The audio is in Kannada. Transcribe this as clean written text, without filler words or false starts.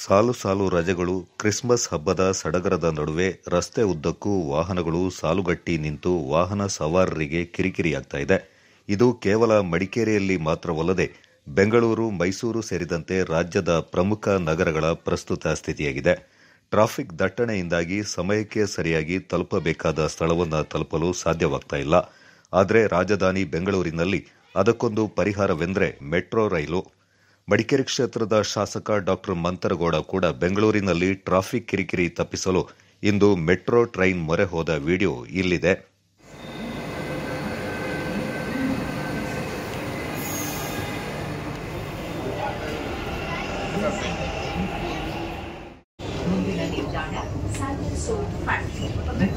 ಸಾಲು ಸಾಲು ರಜೆಗಳು, ಕ್ರಿಸ್ಮಸ್ ಹಬ್ಬದ ಸಡಗರದ ನಡುವೆ ರಸ್ತೆ ಉದ್ದಕ್ಕೂ ವಾಹನಗಳು ಸಾಲುಗಟ್ಟಿ ನಿಂತು ವಾಹನ ಸವಾರರಿಗೆ ಕಿರಿಕಿರಿಯಾಗ್ತಾ ಇದೆ. ಇದು ಕೇವಲ ಮಡಿಕೇರಿಯಲ್ಲಿ ಮಾತ್ರವಲ್ಲದೆ ಬೆಂಗಳೂರು, ಮೈಸೂರು ಸೇರಿದಂತೆ ರಾಜ್ಯದ ಪ್ರಮುಖ ನಗರಗಳ ಪ್ರಸ್ತುತ ಸ್ಥಿತಿಯಾಗಿದೆ. ಟ್ರಾಫಿಕ್ ದಟ್ಟಣೆಯಿಂದಾಗಿ ಸಮಯಕ್ಕೆ ಸರಿಯಾಗಿ ತಲುಪಬೇಕಾದ ಸ್ಥಳವನ್ನು ತಲುಪಲು ಸಾಧ್ಯವಾಗ್ತಾ ಇಲ್ಲ. ಆದರೆ ರಾಜಧಾನಿ ಬೆಂಗಳೂರಿನಲ್ಲಿ ಅದಕ್ಕೊಂದು ಪರಿಹಾರವೆಂದರೆ ಮೆಟ್ರೋ ರೈಲು. ಮಡಿಕೇರಿ ಕ್ಷೇತ್ರದ ಶಾಸಕ ಡಾ ಮಂತರಗೌಡ ಕೂಡ ಬೆಂಗಳೂರಿನಲ್ಲಿ ಟ್ರಾಫಿಕ್ ಕಿರಿಕಿರಿ ತಪ್ಪಿಸಲು ಇಂದು ಮೆಟ್ರೋ ಟ್ರೈನ್ ಮೊರೆ ಹೋದ ವಿಡಿಯೋ ಇಲ್ಲಿದೆ. ಮುಂದಿನ ನಿಲ್ದಾಣ ಸ್ಯಾಂಡಲ್ ಸೋಪ್ ಫ್ಯಾಕ್ಟರಿ.